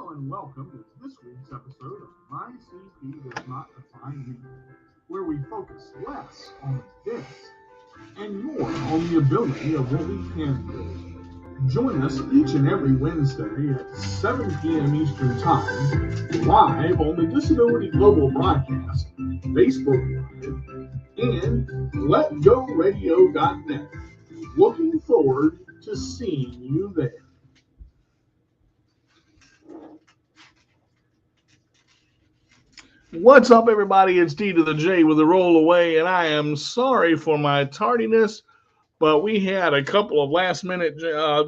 and welcome to this week's episode of My CP Does Not Define Me, where we focus less on the test and more on the ability of what we can do. Join us each and every Wednesday at 7 p.m. Eastern Time, live on the Disability Global Broadcast, Facebook Live, and LetGoRadio.net. Looking forward to seeing you there. What's up, everybody? It's D to the J with a roll away, and I am sorry for my tardiness, but we had a couple of last minute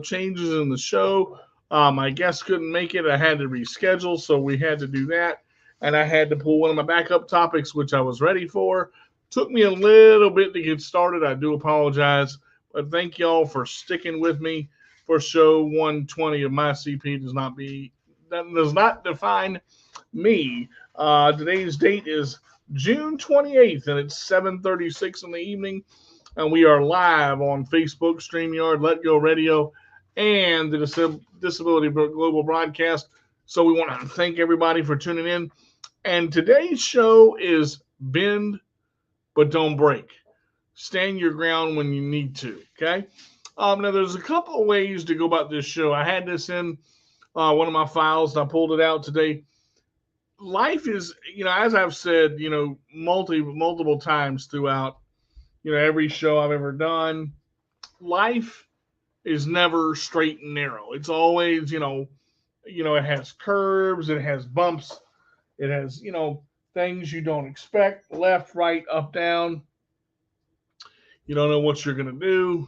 changes in the show. My guest couldn't make it. I had to reschedule, so we had to do that. And I had to pull one of my backup topics, which I was ready for. Took me a little bit to get started. I do apologize, but thank y'all for sticking with me for show 120 of My CP does not define me. Today's date is June 28th, and it's 7:36 in the evening, and we are live on Facebook, StreamYard, Let Go Radio, and the Disability Global Broadcast. So we want to thank everybody for tuning in. And today's show is Bend But Don't Break. Stand your ground when you need to, okay? Now, there's a couple of ways to go about this show. I had this in one of my files, and I pulled it out today. Life is, as I've said, multiple times throughout, every show I've ever done, life is never straight and narrow. It's always, it has curves, it has bumps, it has, things you don't expect, left, right, up, down. You don't know what you're going to do.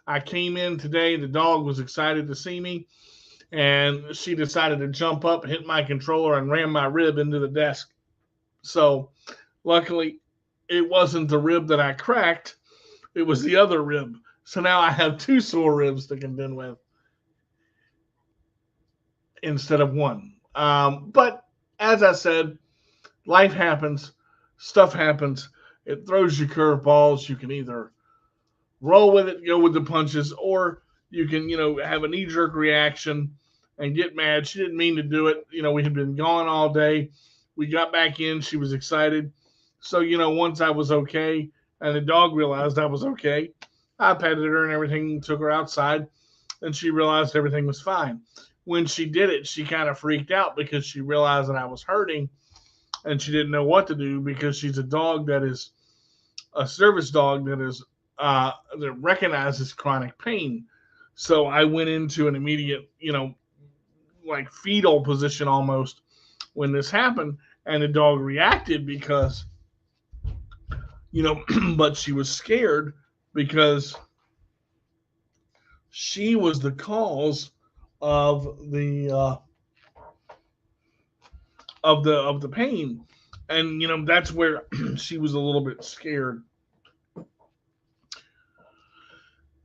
I came in today, the dog was excited to see me, and she decided to jump up, hit my controller, and ram my rib into the desk. So luckily, it wasn't the rib that I cracked. It was the other rib. So now I have two sore ribs to contend with instead of one. But as I said, life happens. Stuff happens. It throws you curveballs. You can either roll with it, go with the punches, or you can, have a knee-jerk reaction and get mad. She didn't mean to do it. We had been gone all day. We got back in. She was excited. So, once I was okay and the dog realized I was okay, I petted her and everything, took her outside, and she realized everything was fine. When she did it, she kind of freaked out because she realized that I was hurting, and she didn't know what to do because she's a dog that is a service dog that recognizes chronic pain. So I went into an immediate, like fetal position almost when this happened, and the dog reacted because, but she was scared because she was the cause of the pain, and that's where she was a little bit scared.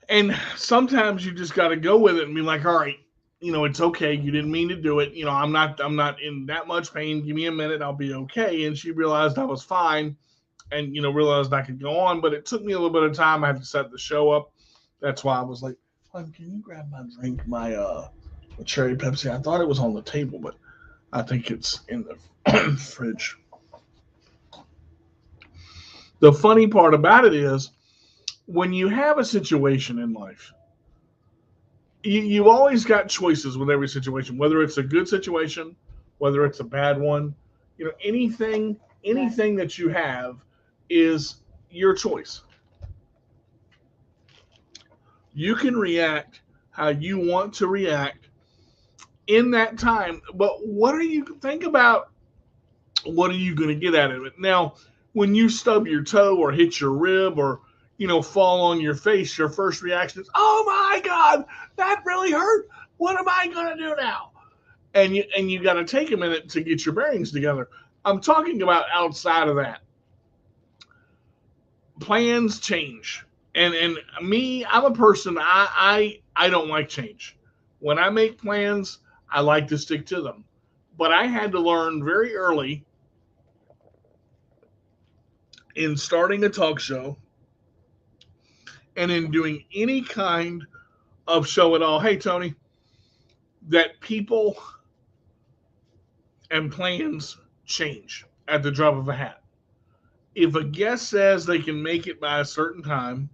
And sometimes you just got to go with it and be like, all right, it's okay. You didn't mean to do it. I'm not in that much pain. Give me a minute. I'll be okay. And she realized I was fine and, realized I could go on. But it took me a little bit of time. I had to set the show up. That's why I was like, can you grab my drink, my cherry Pepsi? I thought it was on the table, but I think it's in the fridge. The funny part about it is, when you have a situation in life, you always got choices with every situation, whether it's a good situation, whether it's a bad one. Anything that you have is your choice. You can react how you want to react in that time, but think about what are you going to get out of it? Now, when you stub your toe or hit your rib or fall on your face, your first reaction is, oh my God, that really hurt. What am I going to do now? And you got to take a minute to get your bearings together. I'm talking about outside of that. Plans change. And me, I'm a person, I don't like change. When I make plans, I like to stick to them. But I had to learn very early in starting a talk show and in doing any kind of show at all, hey, Tony, that people and plans change at the drop of a hat. If a guest says they can make it by a certain time,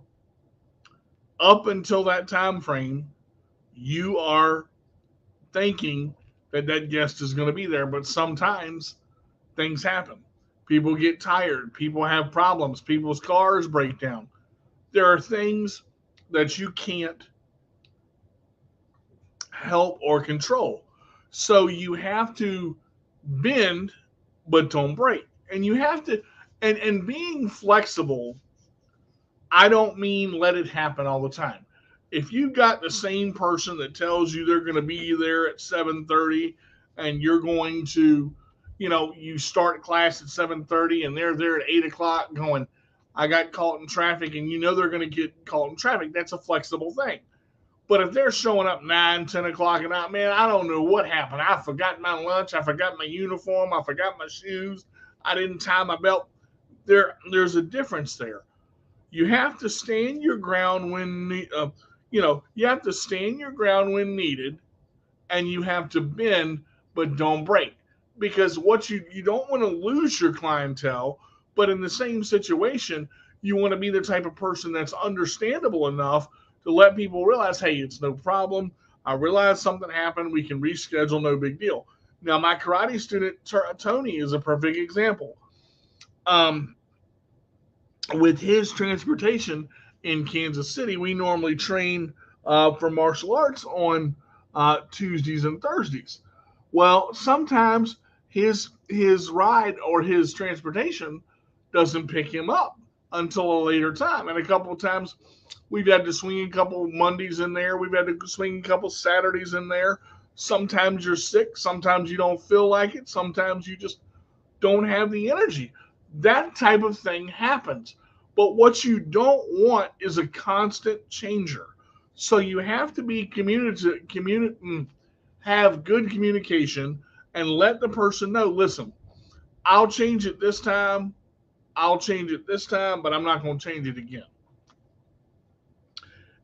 up until that time frame, you are thinking that that guest is going to be there. But sometimes things happen. People get tired. People have problems. People's cars break down. There are things that you can't help or control. So you have to bend, but don't break. And you have to, and being flexible, I don't mean let it happen all the time. If you got the same person that tells you they're going to be there at 7:30 and you're going to, you start class at 7:30 and they're there at 8 o'clock going, I got caught in traffic, and they're going to get caught in traffic, that's a flexible thing. But if they're showing up 9, 10 o'clock and out, man, I don't know what happened. I forgot my lunch. I forgot my uniform. I forgot my shoes. I didn't tie my belt. There's a difference there. You have to stand your ground when you have to stand your ground when needed, and you have to bend, but don't break. Because what you don't want to lose your clientele, but in the same situation, you want to be the type of person that's understandable enough to let people realize, hey, it's no problem. I realize something happened. We can reschedule, no big deal. Now, my karate student, Tony, is a perfect example. Um, with his transportation in Kansas City, we normally train for martial arts on Tuesdays and Thursdays. Well, sometimes his ride or his transportation doesn't pick him up until a later time, and a couple of times we've had to swing a couple of Mondays in there. We've had to swing a couple Saturdays in there. Sometimes you're sick. Sometimes you don't feel like it. Sometimes you just don't have the energy. That type of thing happens. But what you don't want is a constant changer. So you have to be have good communication and let the person know, listen, I'll change it this time. I'll change it this time, but I'm not going to change it again.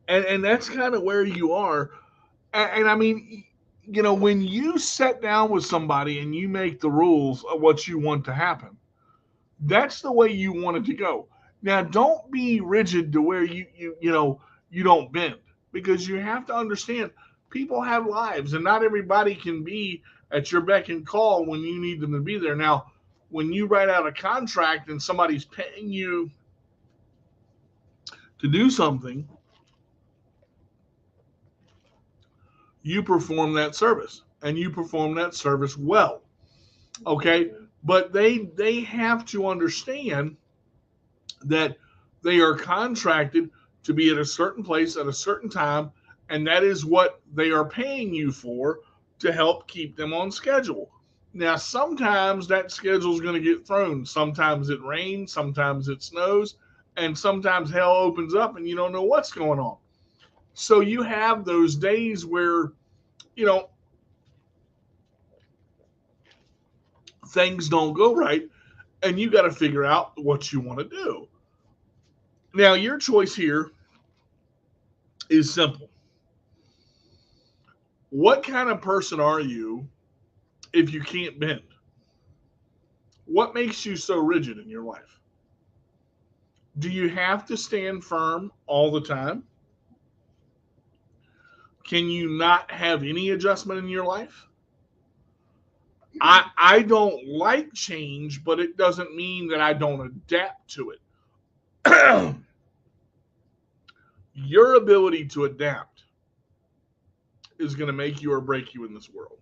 And that's kind of where you are. And I mean, when you sit down with somebody and you make the rules of what you want to happen, that's the way you want it to go. Now, don't be rigid to where you don't bend, because you have to understand people have lives and not everybody can be at your beck and call when you need them to be there. Now, when you write out a contract and somebody's paying you to do something, you perform that service and you perform that service well. Okay? But they have to understand that they are contracted to be at a certain place at a certain time, and that is what they are paying you for, to help keep them on schedule. Now, sometimes that schedule is going to get thrown. Sometimes it rains, sometimes it snows, and sometimes hell opens up and you don't know what's going on. So you have those days where, you know, things don't go right, and you got to figure out what you want to do. Now, your choice here is simple. What kind of person are you if you can't bend? What makes you so rigid in your life? Do you have to stand firm all the time? Can you not have any adjustment in your life? I don't like change, but it doesn't mean that I don't adapt to it. Your ability to adapt is going to make you or break you in this world.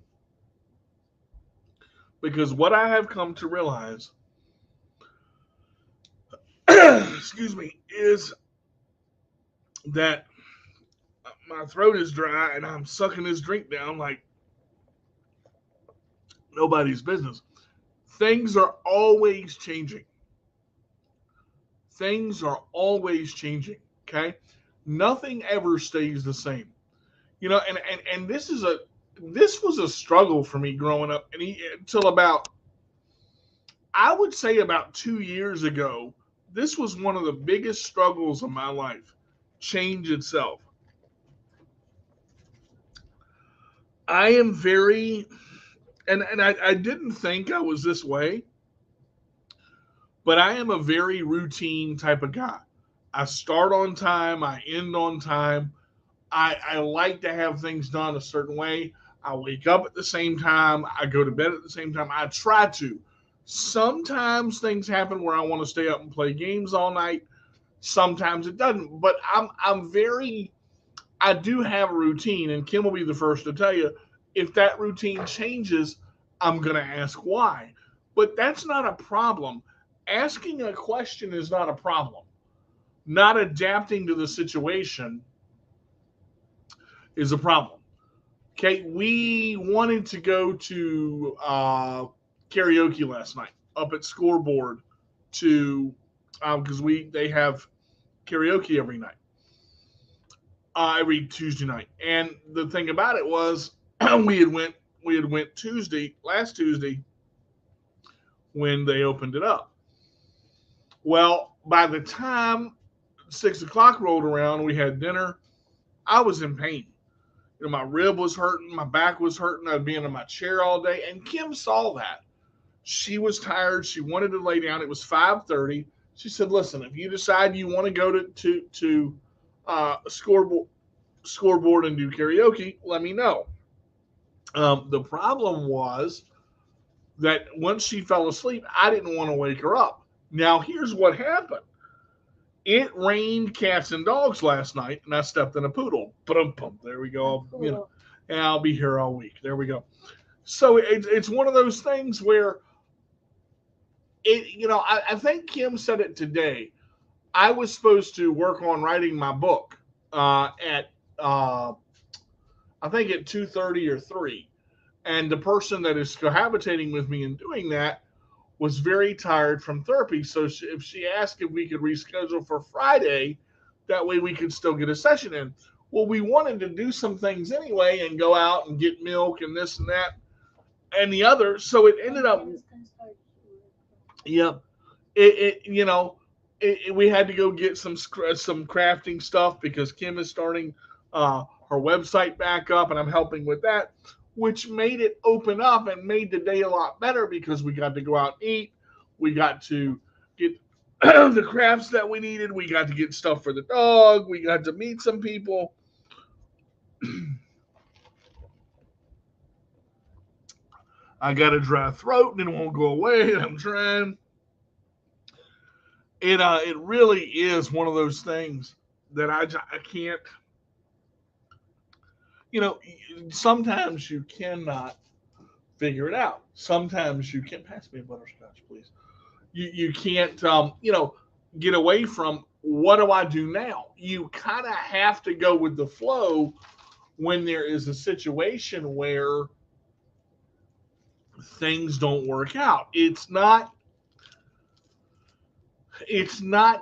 Because what I have come to realize, excuse me, is that my throat is dry and I'm sucking this drink down like nobody's business. Things are always changing. Things are always changing. Okay. Nothing ever stays the same. And this was a struggle for me growing up until about, I would say about 2 years ago. This was one of the biggest struggles of my life. Change itself. I am very And I didn't think I was this way, but I am a very routine type of guy. I start on time, I end on time. I like to have things done a certain way. I wake up at the same time, I go to bed at the same time. I try to. Sometimes things happen where I want to stay up and play games all night. Sometimes it doesn't. But I'm very I do have a routine, and Kim will be the first to tell you if that routine changes, I'm going to ask why. But that's not a problem. Asking a question is not a problem. Not adapting to the situation is a problem. Okay, we wanted to go to karaoke last night up at Scoreboard to because we they have karaoke every night, every Tuesday night. And the thing about it was we had went Tuesday last Tuesday when they opened it up. Well, by the time 6 o'clock rolled around, we had dinner. I was in pain. My rib was hurting, my back was hurting. I'd been in my chair all day, and Kim saw that. She was tired. She wanted to lay down. It was 5:30. She said, "Listen, if you decide you want to go to scoreboard and do karaoke, let me know." The problem was that once she fell asleep, I didn't want to wake her up. Now, here's what happened. It rained cats and dogs last night, and I stepped in a poodle. Boom. There we go. And I'll be here all week. There we go. So it's one of those things where I think Kim said it today. I was supposed to work on writing my book at I think at 2:30 or 3. And the person that is cohabitating with me and doing that was very tired from therapy. So if she asked if we could reschedule for Friday, that way we could still get a session in. Well, we wanted to do some things anyway and go out and get milk and this and that and the other. So it ended up, yeah, we had to go get some crafting stuff because Kim is starting her website back up, and I'm helping with that, which made it open up and made the day a lot better because we got to go out and eat. We got to get the crafts that we needed. We got to get stuff for the dog. We got to meet some people. I got a dry throat and it won't go away. I'm trying. It really is one of those things that I can't. Sometimes you cannot figure it out. Sometimes you can't. Pass me a butterscotch, please. You can't get away from what do I do now. You kind of have to go with the flow when there is a situation where things don't work out. It's not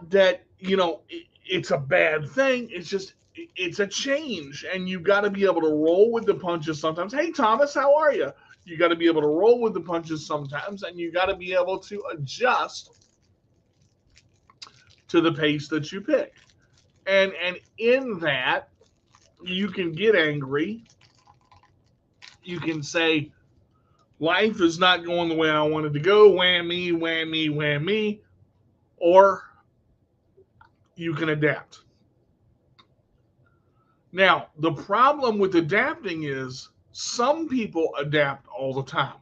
that it's a bad thing. It's just it's a change, and you've got to be able to roll with the punches sometimes. Hey, Thomas, how are you? You got to be able to roll with the punches sometimes, and you got to be able to adjust to the pace that you pick. And in that, you can get angry. You can say, life is not going the way I wanted to go. Whammy, whammy, whammy. Or you can adapt. Now, the problem with adapting is some people adapt all the time.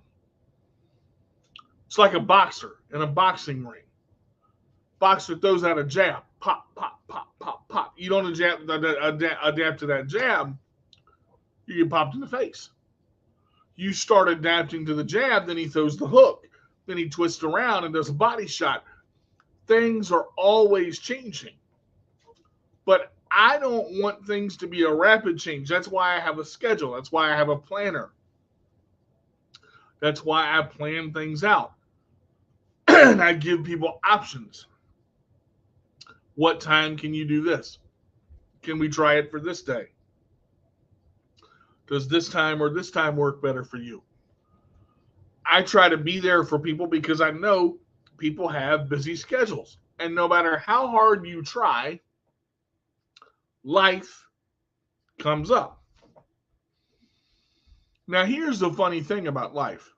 It's like a boxer in a boxing ring. Boxer throws out a jab, pop, pop, pop, pop, pop. You don't adapt to that jab, you get popped in the face. You start adapting to the jab, then he throws the hook. Then he twists around and does a body shot. Things are always changing. But I don't want things to be a rapid change. That's why I have a schedule. That's why I have a planner. That's why I plan things out. And I give people options. What time can you do this? Can we try it for this day? Does this time or this time work better for you? I try to be there for people because I know people have busy schedules. And no matter how hard you try, life comes up. Now, here's the funny thing about life.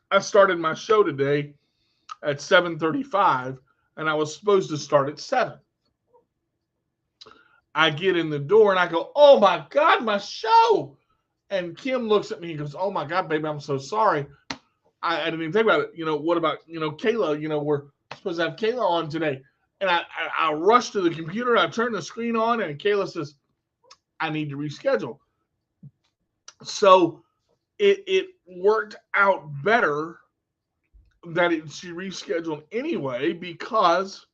I started my show today at 7:35, and I was supposed to start at 7. I get in the door and I go, "Oh my God, my show!" And Kim looks at me and goes, "Oh my God, baby, I'm so sorry. I didn't even think about it. What about, Kayla? We're supposed to have Kayla on today." And I rush to the computer, I turn the screen on, and Kayla says, "I need to reschedule." So it worked out better that she rescheduled anyway because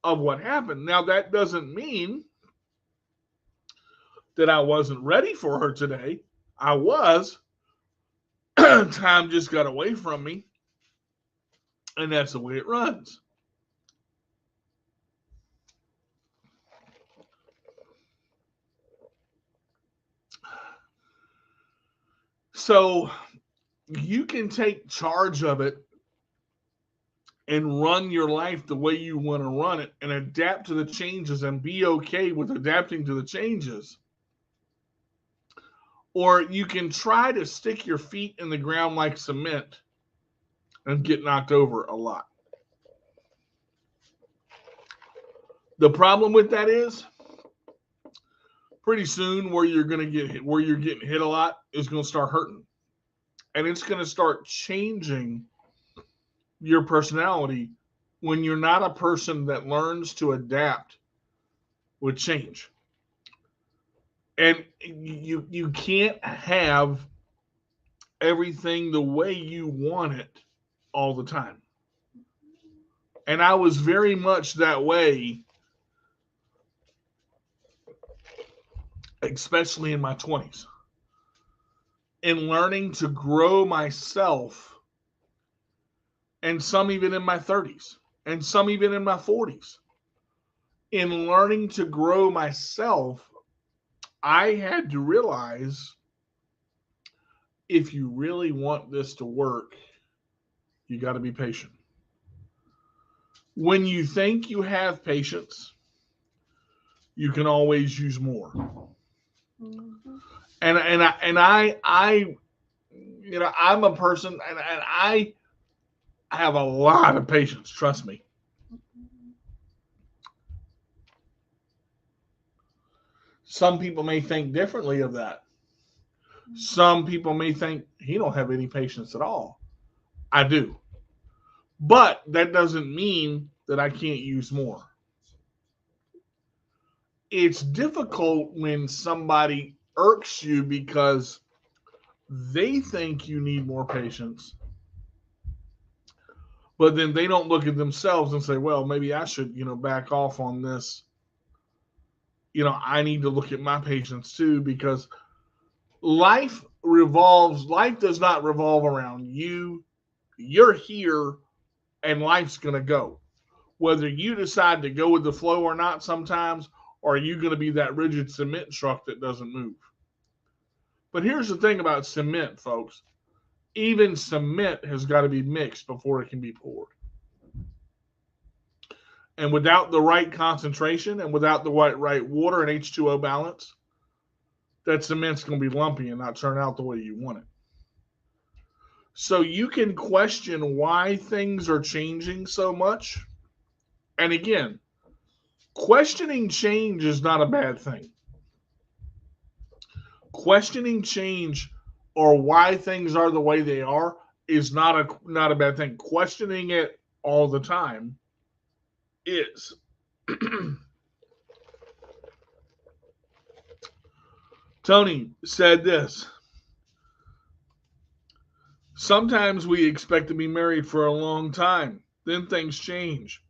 of what happened. Now, that doesn't mean that I wasn't ready for her today. I was. Time just got away from me, and that's the way it runs. So you can take charge of it and run your life the way you want to run it and adapt to the changes and be okay with adapting to the changes. Or you can try to stick your feet in the ground like cement and get knocked over a lot. The problem with that is pretty soon where you're getting hit a lot is going to start hurting. And it's going to start changing your personality when you're not a person that learns to adapt with change. And you can't have everything the way you want it all the time. And I was very much that way, especially in my 20s, in learning to grow myself, and some even in my 30s, and some even in my 40s. In learning to grow myself, I had to realize if you really want this to work, you got to be patient. When you think you have patience, you can always use more. Mm-hmm. And I'm a person, and I have a lot of patience. Trust me. Some people may think differently of that. Some people may think he don't have any patience at all. I do. But that doesn't mean that I can't use more. It's difficult when somebody irks you because they think you need more patience, but then they don't look at themselves and say, well, maybe I should, back off on this. I need to look at my patience too, because life does not revolve around you. You're here and life's going to go. Whether you decide to go with the flow or not sometimes, or are you going to be that rigid cement truck that doesn't move? But here's the thing about cement, folks. Even cement has got to be mixed before it can be poured. And without the right concentration and without the right water and H2O balance, that cement's going to be lumpy and not turn out the way you want it. So you can question why things are changing so much. And again, questioning change is not a bad thing. Questioning change or why things are the way they are is not a bad thing. Questioning it all the time is. Tony said this. Sometimes we expect to be married for a long time. Then things change.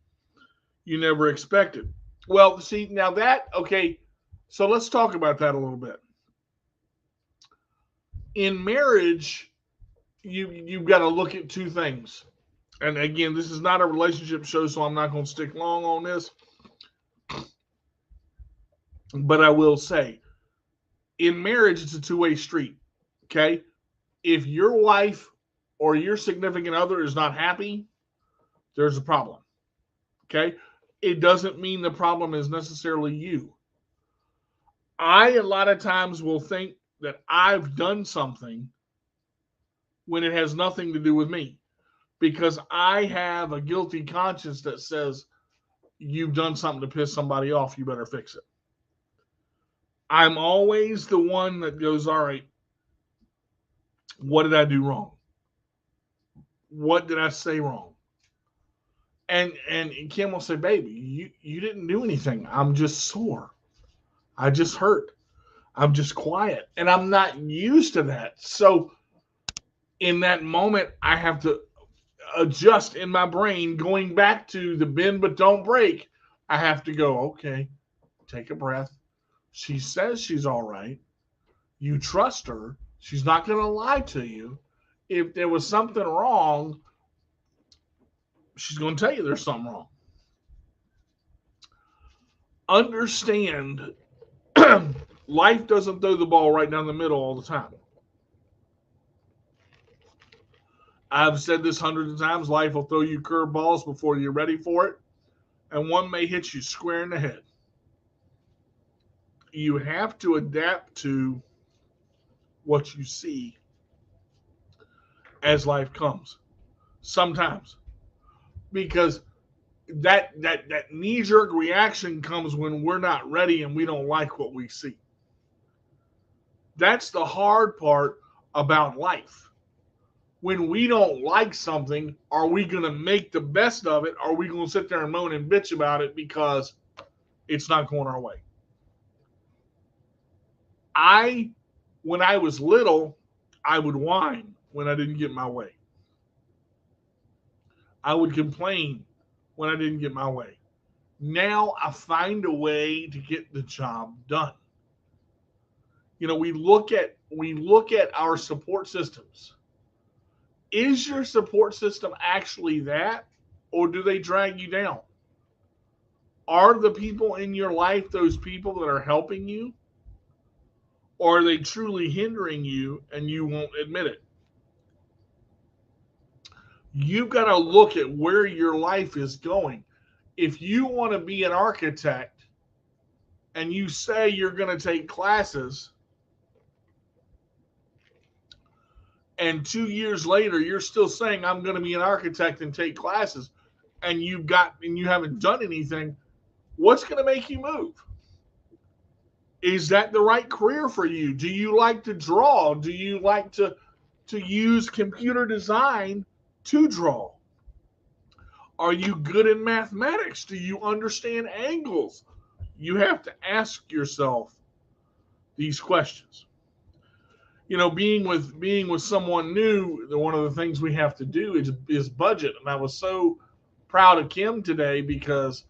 You never expected. Well, see, now that, okay, so let's talk about that a little bit. In marriage, you've got to look at two things. And again, this is not a relationship show, so I'm not going to stick long on this. But I will say, in marriage, it's a two-way street. Okay? If your wife or your significant other is not happy, there's a problem. Okay? It doesn't mean the problem is necessarily you. I, a lot of times, will think that I've done something when it has nothing to do with me, because I have a guilty conscience that says you've done something to piss somebody off, you better fix it. I'm always the one that goes, all right, what did I do wrong? What did I say wrong? And Kim will say, baby, you didn't do anything. I'm just sore. I just hurt. I'm just quiet. And I'm not used to that. So in that moment, I have to adjust in my brain, going back to the bend but don't break. I have to go, okay, take a breath. She says she's all right. You trust her. She's not going to lie to you. If there was something wrong, she's going to tell you there's something wrong. Understand, life doesn't throw the ball right down the middle all the time. I've said this hundreds of times. Life will throw you curveballs before you're ready for it, and one may hit you square in the head. You have to adapt to what you see as life comes. Sometimes, because that knee-jerk reaction comes when we're not ready and we don't like what we see. That's the hard part about life. When we don't like something, are we going to make the best of it? Or are we going to sit there and moan and bitch about it because it's not going our way? When I was little, I would whine when I didn't get my way. I would complain when I didn't get my way. Now I find a way to get the job done. You know, we look at our support systems. Is your support system actually that, or do they drag you down? Are the people in your life those people that are helping you, or are they truly hindering you and you won't admit it? You've got to look at where your life is going. If you want to be an architect and you say you're going to take classes, and 2 years later you're still saying I'm going to be an architect and take classes, and you haven't done anything, what's going to make you move? Is that the right career for you? Do you like to draw? Do you like to use computer design to draw? Are you good in mathematics? Do you understand angles? You have to ask yourself these questions. You know, being with someone new, one of the things we have to do is budget. And I was so proud of Kim today because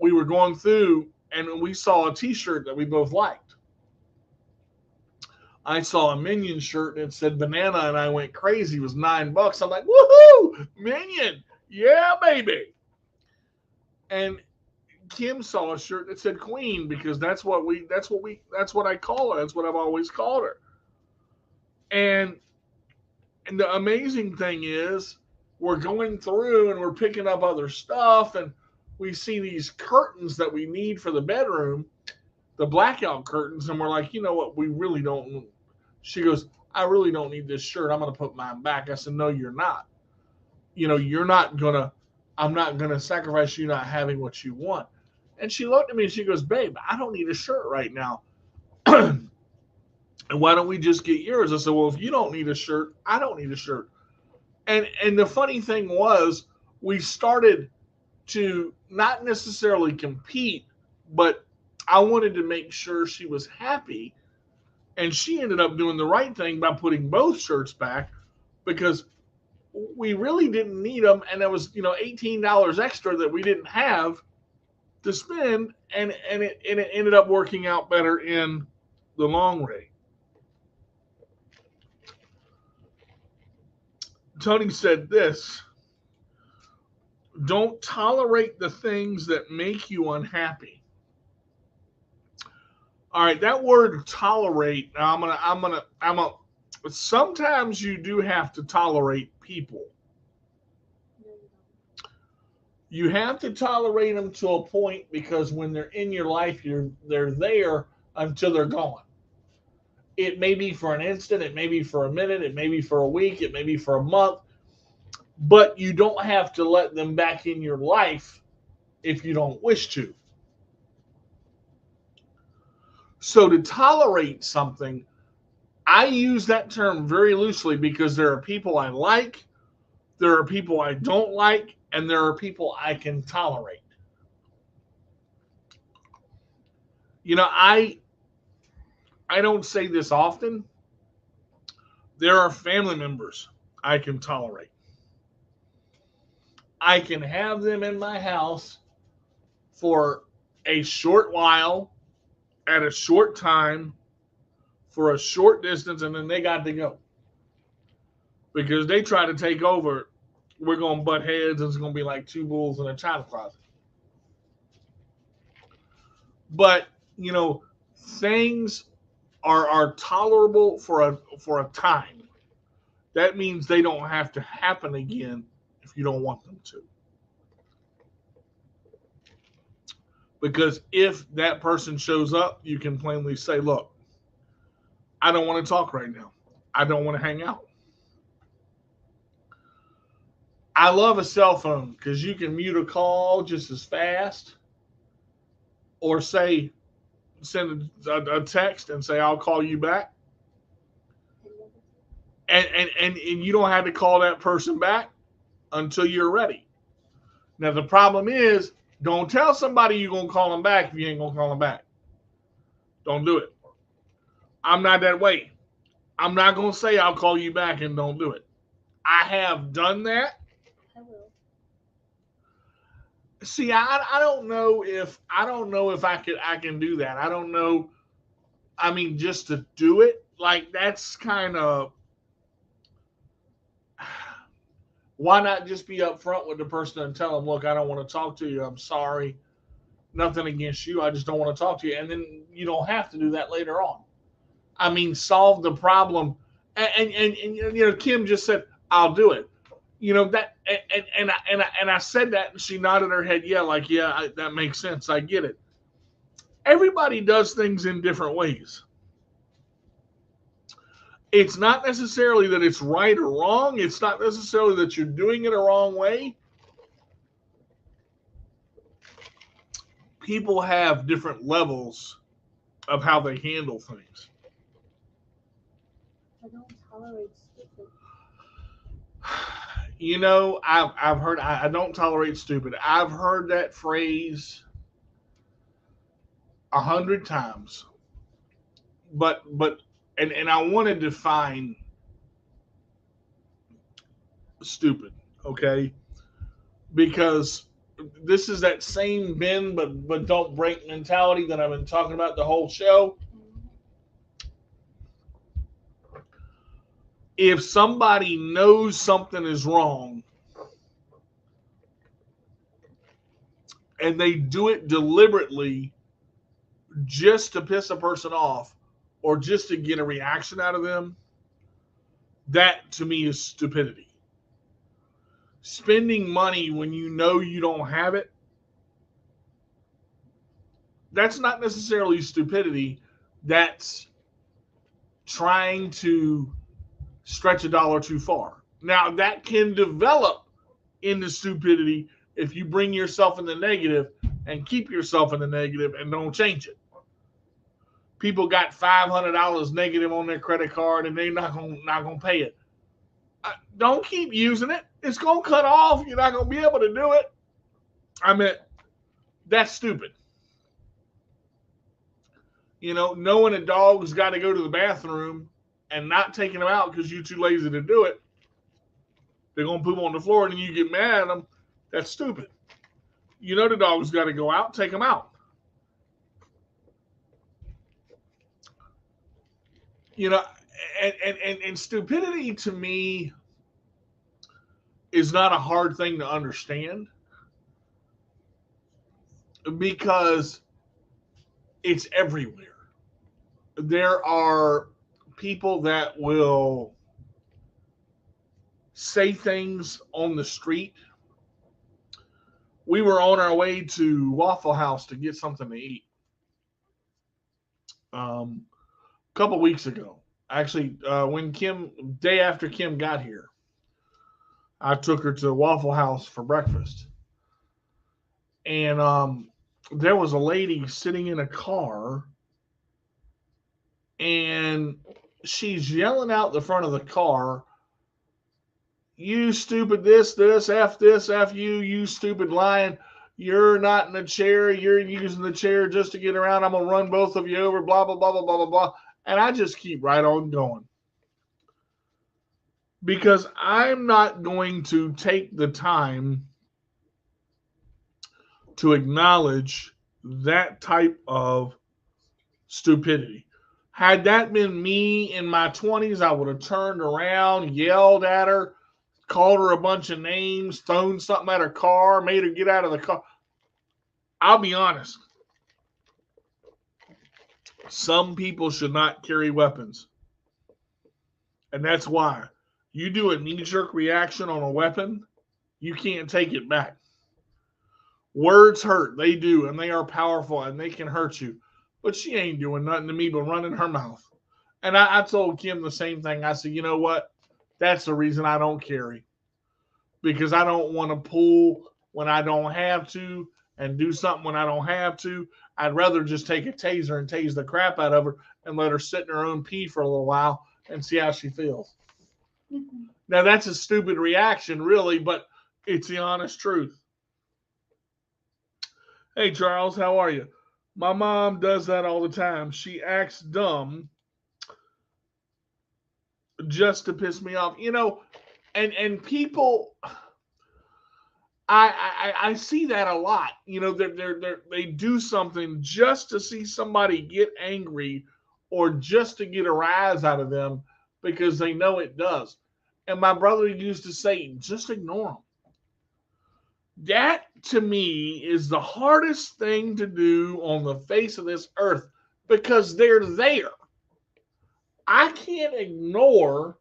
we were going through and we saw a t-shirt that we both liked. I saw a Minion shirt and it said banana, and I went crazy. It was $9. I'm like, woohoo, Minion, yeah, baby. And Kim saw a shirt that said Queen because that's what I call her. That's what I've always called her. And the amazing thing is, we're going through and we're picking up other stuff, and we see these curtains that we need for the bedroom, the blackout curtains, and we're like, you know what, we really don't. She goes, I really don't need this shirt. I'm going to put mine back. I said, no, you're not. You know, I'm not going to sacrifice you not having what you want. And she looked at me and she goes, babe, I don't need a shirt right now. And why don't we just get yours? I said, well, if you don't need a shirt, I don't need a shirt. And the funny thing was, we started to not necessarily compete, but I wanted to make sure she was happy. And she ended up doing the right thing by putting both shirts back because we really didn't need them. And there was, $18 extra that we didn't have to spend. And it ended up working out better in the long run. Tony said this: don't tolerate the things that make you unhappy. All right, that word tolerate, sometimes you do have to tolerate people. You have to tolerate them to a point because when they're in your life, they're there until they're gone. It may be for an instant, it may be for a minute, it may be for a week, it may be for a month, but you don't have to let them back in your life if you don't wish to. So to tolerate something, I use that term very loosely because there are people I like, there are people I don't like, and there are people I can tolerate. You know, I don't say this often. There are family members I can tolerate. I can have them in my house for a short while, at a short time, for a short distance, and then they got to go. Because they try to take over, we're going to butt heads, and it's going to be like two bulls in a china closet. But, you know, things are tolerable for a time. That means they don't have to happen again if you don't want them to. Because if that person shows up, you can plainly say, look, I don't want to talk right now. I don't want to hang out. I love a cell phone because you can mute a call just as fast, or say, send a text and say, I'll call you back. And you don't have to call that person back until you're ready. Now, the problem is, don't tell somebody you're going to call them back if you ain't going to call them back. Don't do it. I'm not that way. I'm not going to say I'll call you back and don't do it. I have done that. I will. See, I don't know if I can do that. I don't know. I mean, just to do it, like, that's kind of, why not just be upfront with the person and tell them, look, I don't want to talk to you. I'm sorry. Nothing against you. I just don't want to talk to you. And then you don't have to do that later on. I mean, solve the problem. And you know, Kim just said, I'll do it. You know, that, and I said that, and she nodded her head. Yeah, like, yeah, that makes sense. I get it. Everybody does things in different ways. It's not necessarily that it's right or wrong. It's not necessarily that you're doing it a wrong way. People have different levels of how they handle things. I don't tolerate stupid. You know, I've heard, I don't tolerate stupid. I've heard that phrase 100 times, but and I want to define stupid, okay? Because this is that same bend but don't break mentality that I've been talking about the whole show. If somebody knows something is wrong and they do it deliberately just to piss a person off or just to get a reaction out of them, that to me is stupidity. Spending money when you know you don't have it, that's not necessarily stupidity. That's trying to stretch a dollar too far. Now, that can develop into stupidity if you bring yourself in the negative and keep yourself in the negative and don't change it. People got $500 negative on their credit card and they're not gonna pay it. Don't keep using it. It's gonna cut off. You're not gonna be able to do it. I mean, that's stupid. You know, knowing a dog's got to go to the bathroom and not taking them out because you're too lazy to do it, they're going to poop on the floor and you get mad at them. That's stupid. You know the dog's got to go out, take them out. You know, and stupidity to me is not a hard thing to understand because it's everywhere. There are people that will say things on the street. We were on our way to Waffle House to get something to eat. Um, a couple weeks ago. Actually, day after Kim got here, I took her to Waffle House for breakfast. And there was a lady sitting in a car, and she's yelling out the front of the car, "You stupid this, F you, you stupid lion. You're not in the chair. You're using the chair just to get around. I'm going to run both of you over, blah, blah, blah, blah, blah, blah, blah." And I just keep right on going. Because I'm not going to take the time to acknowledge that type of stupidity. Had that been me in my 20s, I would have turned around, yelled at her, called her a bunch of names, thrown something at her car, made her get out of the car. I'll be honest. Some people should not carry weapons. And that's why. You do a knee-jerk reaction on a weapon, you can't take it back. Words hurt. They do, and they are powerful, and they can hurt you. But she ain't doing nothing to me but running her mouth. And I told Kim the same thing. I said, you know what? That's the reason I don't carry. Because I don't want to pull when I don't have to and do something when I don't have to. I'd rather just take a taser and tase the crap out of her and let her sit in her own pee for a little while and see how she feels. Now, that's a stupid reaction, really, but it's the honest truth. Hey, Charles, how are you? My mom does that all the time. She acts dumb just to piss me off. You know, and people, I see that a lot. You know, they do something just to see somebody get angry or just to get a rise out of them because they know it does. And my brother used to say, just ignore them. That, to me, is the hardest thing to do on the face of this earth because they're there. I can't ignore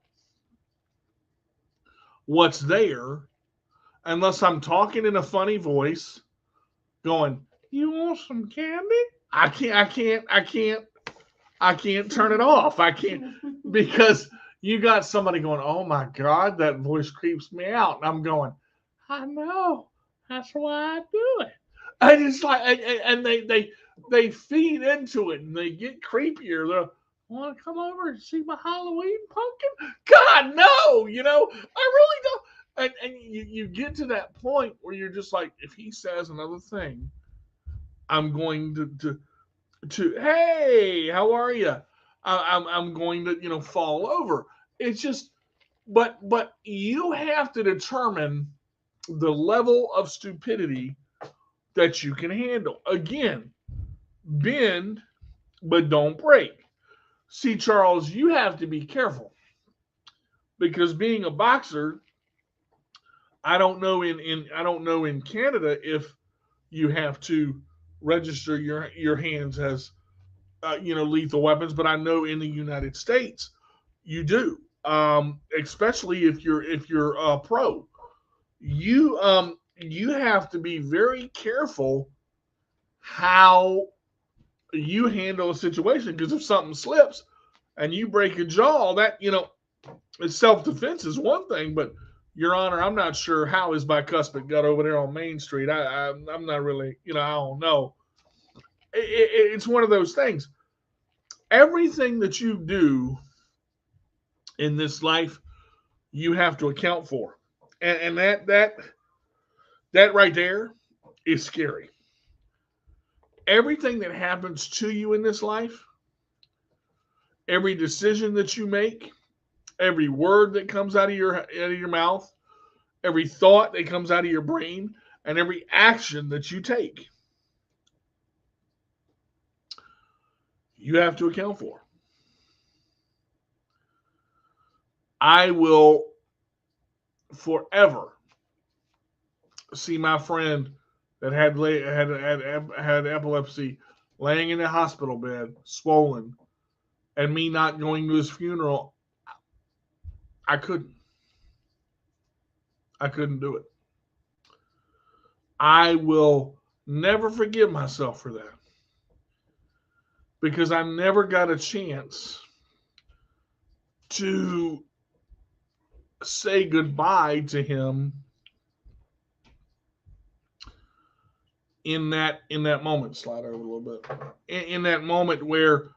what's there unless I'm talking in a funny voice going, "You want some candy?" I can't turn it off. I can't, because you got somebody going, "Oh my God, that voice creeps me out." And I'm going, "I know. That's why I do it." And it's like, and they feed into it and they get creepier. They're, "Want to come over and see my Halloween pumpkin?" God, no, you know, I really don't. And you get to that point where you're just like, if he says another thing, I'm going to hey, how are you? I'm going to, you know, fall over. It's just, but you have to determine the level of stupidity that you can handle. Again, bend, but don't break. See, Charles, you have to be careful because being a boxer, I don't know in Canada if you have to register your hands as lethal weapons, but I know in the United States you do. Especially if you're a pro, you have to be very careful how you handle a situation because if something slips and you break a jaw, that self-defense is one thing, but Your Honor, I'm not sure how his bicuspid got over there on Main Street. I'm not really, I don't know. It's one of those things. Everything that you do in this life, you have to account for, and that right there is scary. Everything that happens to you in this life, every decision that you make, every word that comes out of your mouth, every thought that comes out of your brain, and every action that you take, you have to account for. I will forever see my friend that had epilepsy laying in a hospital bed, swollen, and me not going to his funeral. I couldn't do it. I will never forgive myself for that because I never got a chance to say goodbye to him in that moment. Slide over a little bit. In that moment where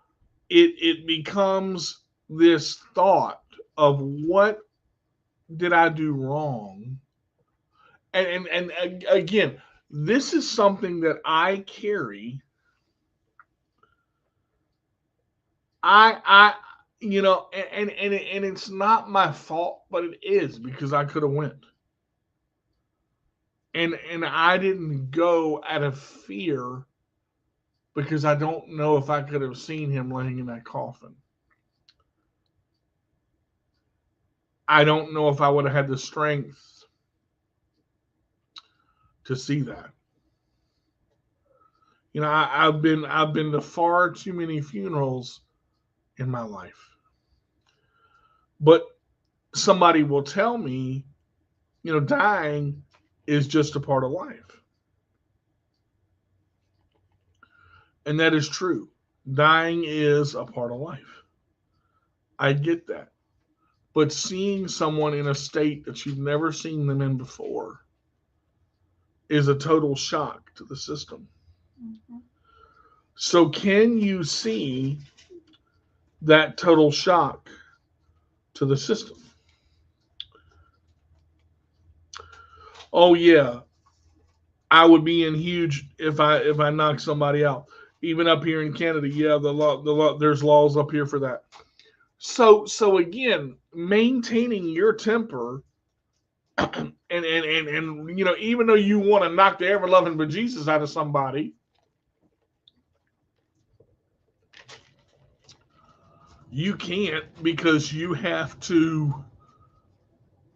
it becomes this thought of what did I do wrong? And again, this is something that I carry. I and it's not my fault, but it is because I could have went. And I didn't go out of fear because I don't know if I could have seen him laying in that coffin. I don't know if I would have had the strength to see that. I've been to far too many funerals in my life. But somebody will tell me, dying is just a part of life. And that is true. Dying is a part of life. I get that. But seeing someone in a state that you've never seen them in before is a total shock to the system. Mm-hmm. So, can you see that total shock to the system? Oh yeah, I would be in huge if I knock somebody out. Even up here in Canada, yeah, the law there's laws up here for that. So again, maintaining your temper and even though you want to knock the ever loving bejesus out of somebody, you can't because you have to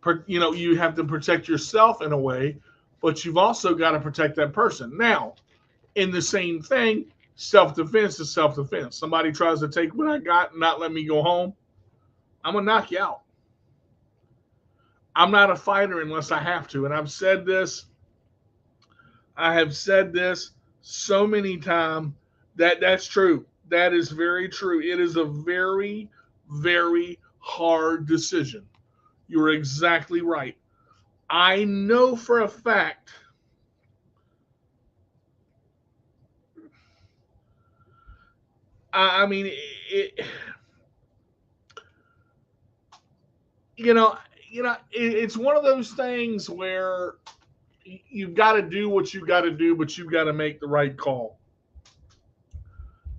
protect yourself in a way, but you've also got to protect that person. Now, in the same thing, self-defense is self-defense. Somebody tries to take what I got and not let me go home, I'm going to knock you out. I'm not a fighter unless I have to. And I have said this so many times that's true. That is very true. It is a very, very hard decision. You're exactly right. I know for a fact I mean, it's one of those things where you've got to do what you got to do, but you've got to make the right call.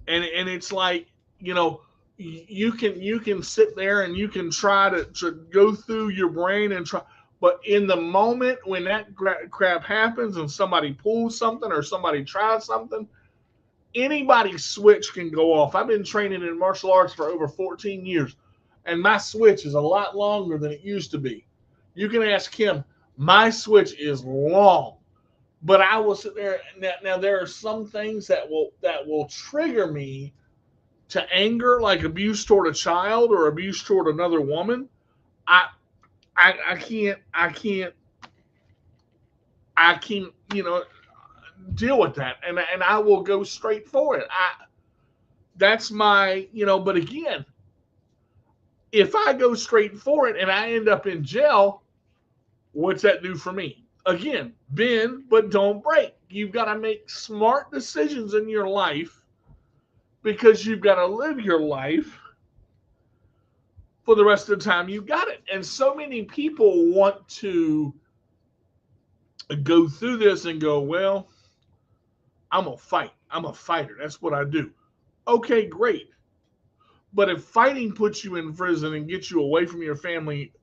And it's like, you can sit there and you can try to go through your brain and try, but in the moment when that crap happens and somebody pulls something or somebody tries something, anybody's switch can go off. I've been training in martial arts for over 14 years, and my switch is a lot longer than it used to be. You can ask him. My switch is long, but I will sit there. Now there are some things that will trigger me to anger, like abuse toward a child or abuse toward another woman. I can't deal with that, and I will go straight for it. That's my, but again, if I go straight for it and I end up in jail, what's that do for me? Again, bend but don't break. You've got to make smart decisions in your life because you've got to live your life for the rest of the time you got it. And so many people want to go through this and go, well, I'm going to fight. I'm a fighter. That's what I do. Okay, great. But if fighting puts you in prison and gets you away from your family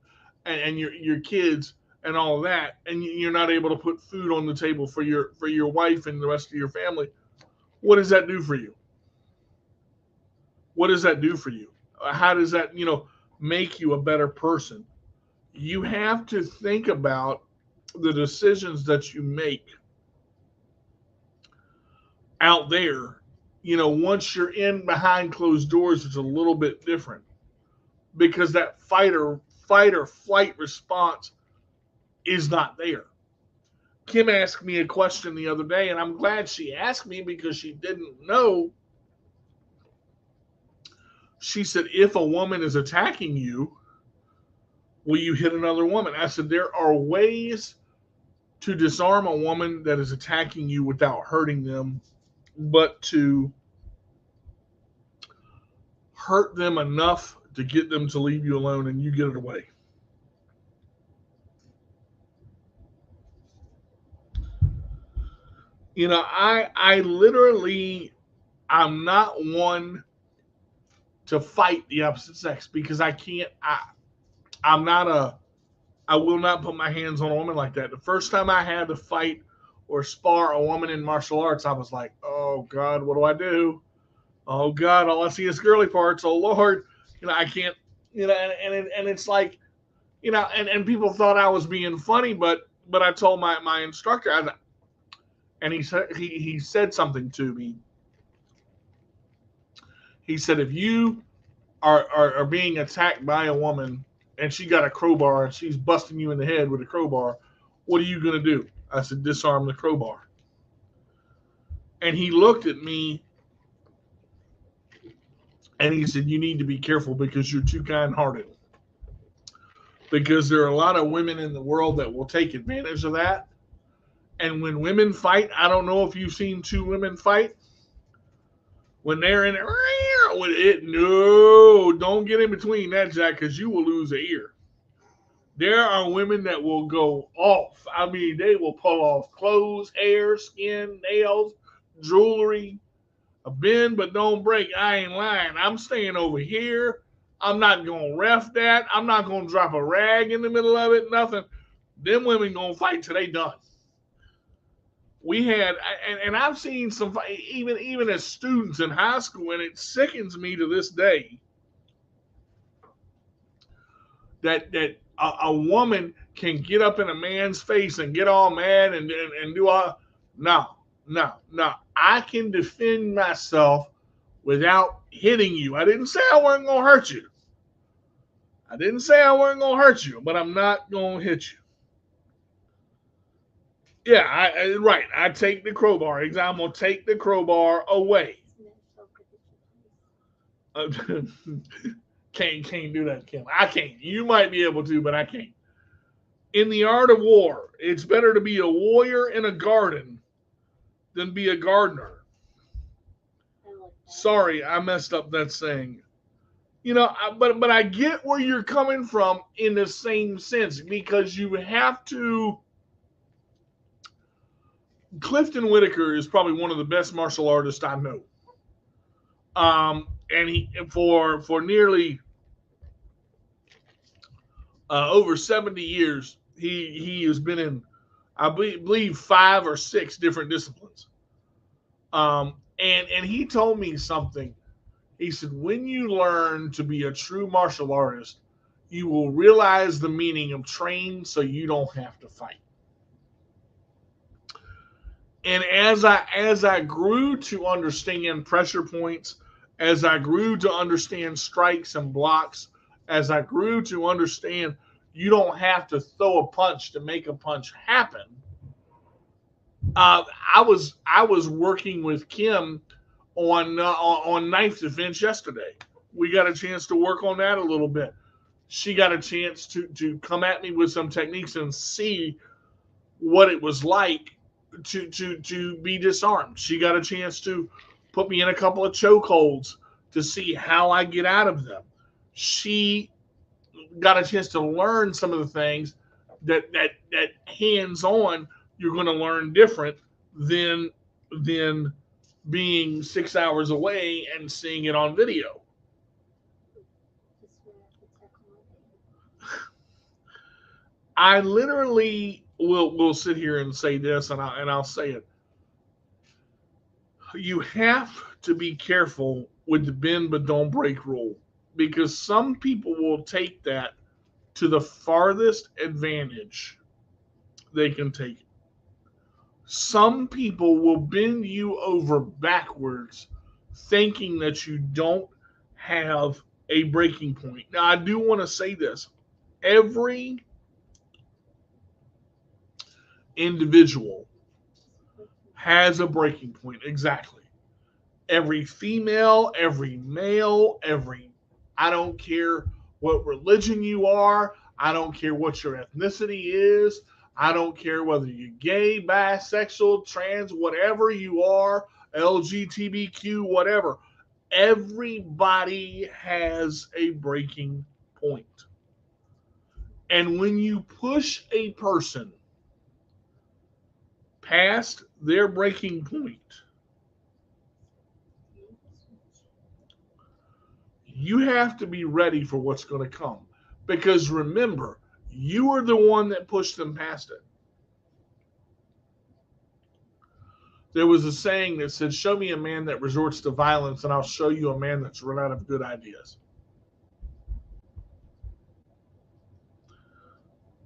and your kids and all that, and you're not able to put food on the table for your wife and the rest of your family, what does that do for you? What does that do for you? How does that, make you a better person? You have to think about the decisions that you make out there. Once you're in behind closed doors, it's a little bit different because that fight or flight response is not there. Kim asked me a question the other day, and I'm glad she asked me because she didn't know. She said, if a woman is attacking you, will you hit another woman? I said, there are ways to disarm a woman that is attacking you without hurting them, but to hurt them enough to get them to leave you alone and you get it away. You know, I literally, I'm not one to fight the opposite sex because I can't. I'm not a. I will not put my hands on a woman like that. The first time I had to fight or spar a woman in martial arts, I was like, oh God, what do I do? Oh God, all I see is girly parts. Oh Lord, you know, I can't. You know, and it's like, you know, and people thought I was being funny, but I told my instructor, and he said something to me. He said, if you are being attacked by a woman and she got a crowbar and she's busting you in the head with a crowbar, what are you going to do? I said, disarm the crowbar. And he looked at me and he said, you need to be careful because you're too kind-hearted. Because there are a lot of women in the world that will take advantage of that. And when women fight, I don't know if you've seen two women fight. When they're in it, no, don't get in between that, Jack, because you will lose an ear. There are women that will go off. I mean, they will pull off clothes, hair, skin, nails, jewelry. A bend but don't break. I ain't lying. I'm staying over here. I'm not going to ref that. I'm not going to drop a rag in the middle of it. Nothing. Them women going to fight till they done. We had, and I've seen some, even as students in high school, and it sickens me to this day that a woman can get up in a man's face and get all mad and do all. No. I can defend myself without hitting you. I didn't say I wasn't going to hurt you. But I'm not going to hit you. Yeah, right. I take the crowbar. I'm going to take the crowbar away. Can't do that, Kim. I can't. You might be able to, but I can't. In the art of war, it's better to be a warrior in a garden than be a gardener. Sorry, I messed up that saying. You know, but I get where you're coming from in the same sense because you have to. Clifton Whitaker is probably one of the best martial artists I know. And he for nearly over 70 years, he has been in, I believe, 5 or 6 different disciplines. And he told me something. He said, when you learn to be a true martial artist, you will realize the meaning of train so you don't have to fight. And as I grew to understand pressure points, as I grew to understand strikes and blocks, as I grew to understand you don't have to throw a punch to make a punch happen, I was working with Kim on knife defense yesterday. We got a chance to work on that a little bit. She got a chance to come at me with some techniques and see what it was like to be disarmed. She got a chance to put me in a couple of chokeholds to see how I get out of them. She got a chance to learn some of the things that hands-on you're going to learn different than being 6 hours away and seeing it on video. I literally will sit here and say this, and I'll say it. You have to be careful with the bend but don't break rule because some people will take that to the farthest advantage they can take it. Some people will bend you over backwards thinking that you don't have a breaking point. Now, I do want to say this. Every individual has a breaking point. Exactly. Every female, every male, every I don't care what religion you are. I don't care what your ethnicity is. I don't care whether you're gay, bisexual, trans, whatever you are, LGBTQ, whatever. Everybody has a breaking point. And when you push a person past their breaking point, you have to be ready for what's going to come. Because remember, you are the one that pushed them past it. There was a saying that said, show me a man that resorts to violence, and I'll show you a man that's run out of good ideas.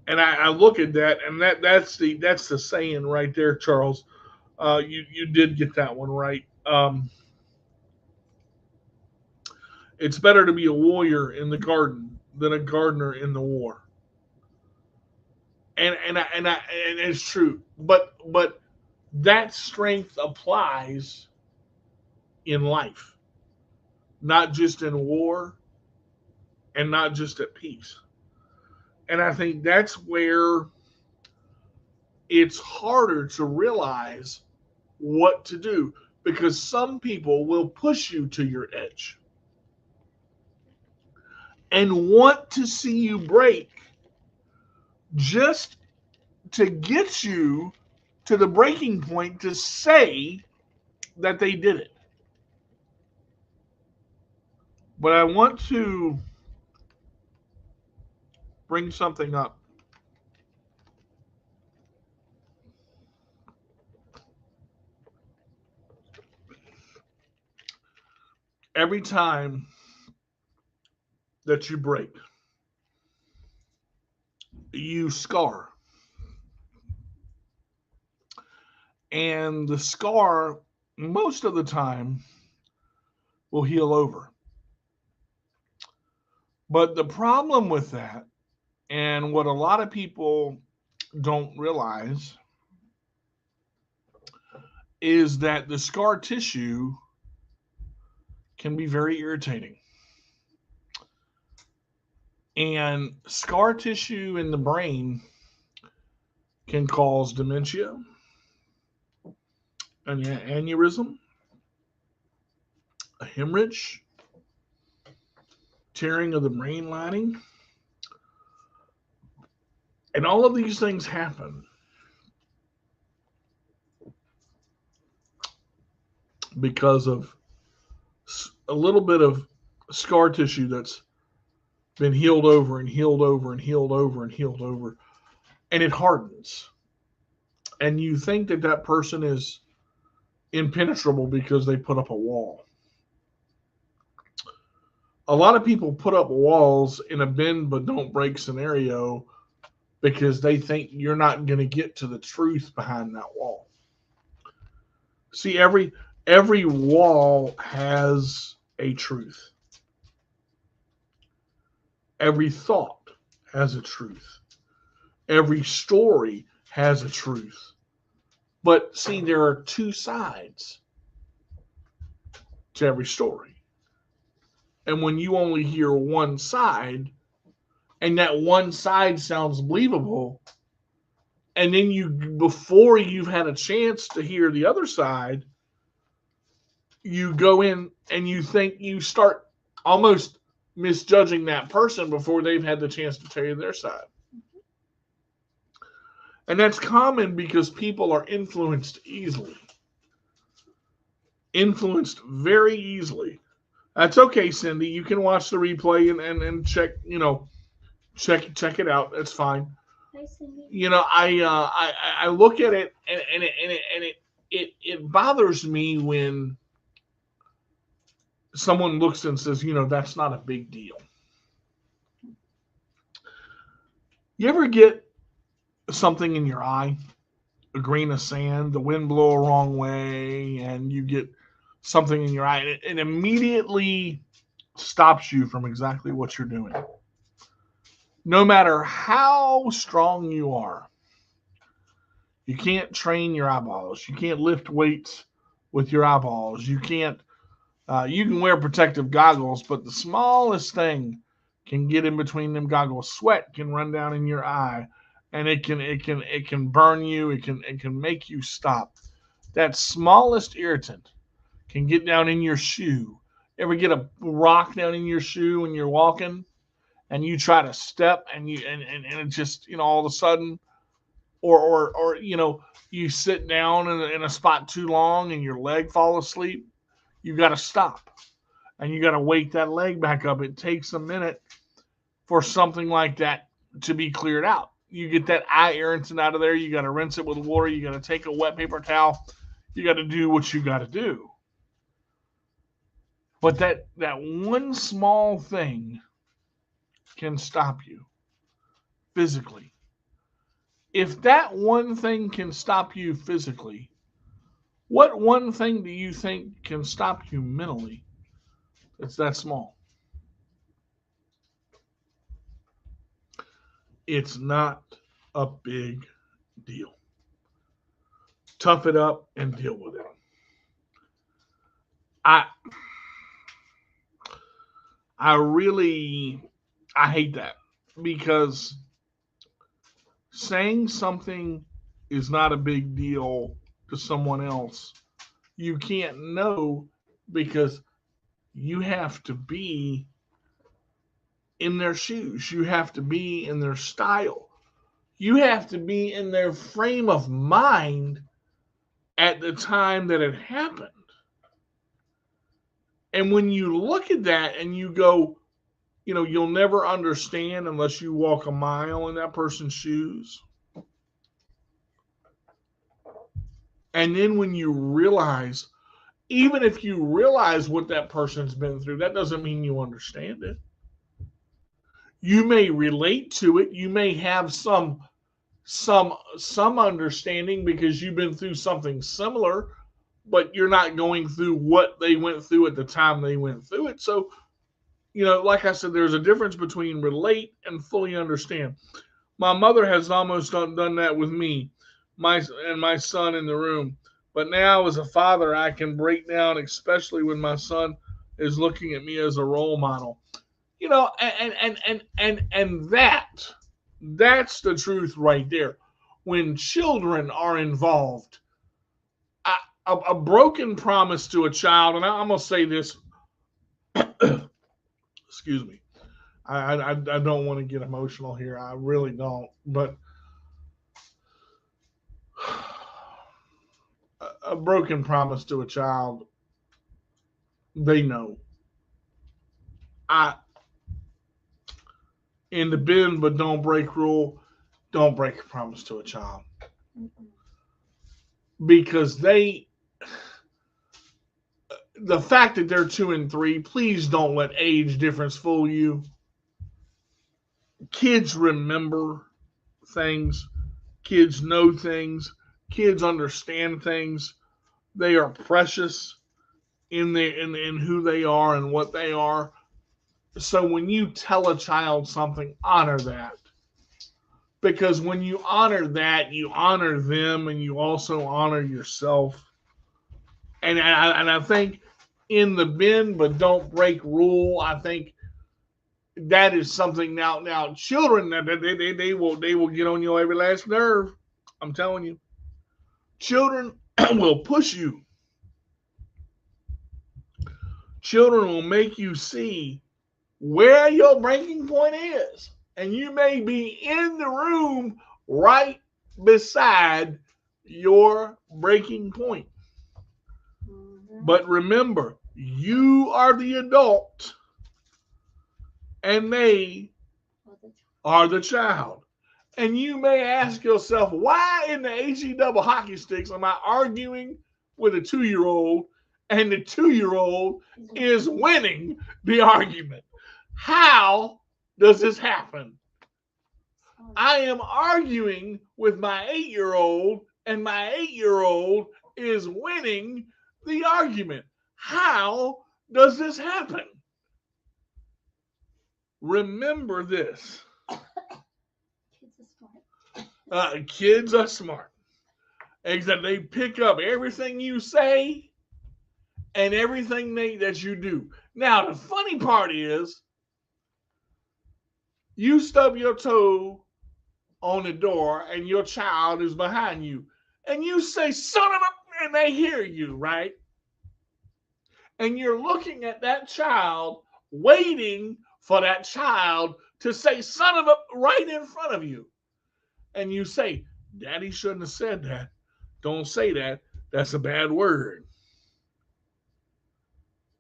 And I look at that, and that's the saying right there, Charles. You did get that one right. It's better to be a warrior in the garden than a gardener in the war. And it's true, but that strength applies in life, not just in war, and not just at peace. And I think that's where it's harder to realize what to do, because some people will push you to your edge and want to see you break just to get you to the breaking point to say that they did it. But I want to bring something up. Every time that you break, you scar. And the scar, most of the time, will heal over. But the problem with that, and what a lot of people don't realize, is that the scar tissue can be very irritating. And scar tissue in the brain can cause dementia, an aneurysm, a hemorrhage, tearing of the brain lining. And all of these things happen because of a little bit of scar tissue that's been healed over and healed over and healed over and healed over, and it hardens. And you think that that person is impenetrable because they put up a wall. A lot of people put up walls in a bend but don't break scenario because they think you're not going to get to the truth behind that wall. See, every wall has a truth. Every thought has a truth. Every story has a truth. But see, there are two sides to every story. And when you only hear one side, and that one side sounds believable, and then you, before you've had a chance to hear the other side, you go in and you think, you start almost misjudging that person before they've had the chance to tell you their side. And that's common because people are influenced easily. Influenced very easily. That's okay, Cindy. You can watch the replay and check, check it out. That's fine. Hi, Cindy. I look at it and it bothers me when someone looks and says, that's not a big deal. You ever get something in your eye, a grain of sand, the wind blow a wrong way, and you get something in your eye, and it immediately stops you from exactly what you're doing. No matter how strong you are, you can't train your eyeballs. You can't lift weights with your eyeballs. You can't You can wear protective goggles, but the smallest thing can get in between them goggles. Sweat can run down in your eye, and it can burn you. It can make you stop. That smallest irritant can get down in your shoe. Ever get a rock down in your shoe when you're walking, and you try to step, and and it just all of a sudden, or you sit down in a spot too long and your leg fall asleep. You got to stop, and you got to wake that leg back up. It takes a minute for something like that to be cleared out. You get that eye irritant out of there. You got to rinse it with water. You got to take a wet paper towel. You got to do what you got to do. But that one small thing can stop you physically. If that one thing can stop you physically, what one thing do you think can stop you mentally? It's that small. It's not a big deal. Tough it up and deal with it. I I hate that, because saying something is not a big deal to someone else, you can't know, because you have to be in their shoes. You have to be in their style. You have to be in their frame of mind at the time that it happened. And when you look at that and you go, you'll never understand unless you walk a mile in that person's shoes. And then when you realize, even if you realize what that person's been through, that doesn't mean you understand it. You may relate to it. You may have some understanding because you've been through something similar, but you're not going through what they went through at the time they went through it. So, like I said, there's a difference between relate and fully understand. My mother has almost done that with me, my son in the room. But now as a father, I can break down, especially when my son is looking at me as a role model. And that's the truth right there. When children are involved, a broken promise to a child, and I'm gonna say this. Excuse me. I don't want to get emotional here. I really don't. But a broken promise to a child, they know. In the bend but don't break rule, don't break a promise to a child. Because the fact that they're 2 and 3, please don't let age difference fool you. Kids remember things. Kids know things. Kids understand things. They are precious in who they are and what they are. So when you tell a child something, honor that. Because when you honor that, you honor them and you also honor yourself. And I think in the bend but don't break rule, I think that is something now children, they will get on your every last nerve. I'm telling you. Children will push you. Children will make you see where your breaking point is. And you may be in the room right beside your breaking point. But remember, you are the adult and they are the child. And you may ask yourself, why in the HE double hockey sticks am I arguing with a 2-year-old and the 2-year-old is winning the argument? How does this happen? I am arguing with my 8-year-old and my 8-year-old is winning the argument. How does this happen? Remember this. Kids are smart. Except they pick up everything you say and everything that you do. Now, the funny part is you stub your toe on the door and your child is behind you. And you say, son of a, and they hear you, right? And you're looking at that child, waiting for that child to say, son of a, right in front of you. And you say, Daddy shouldn't have said that. Don't say that. That's a bad word.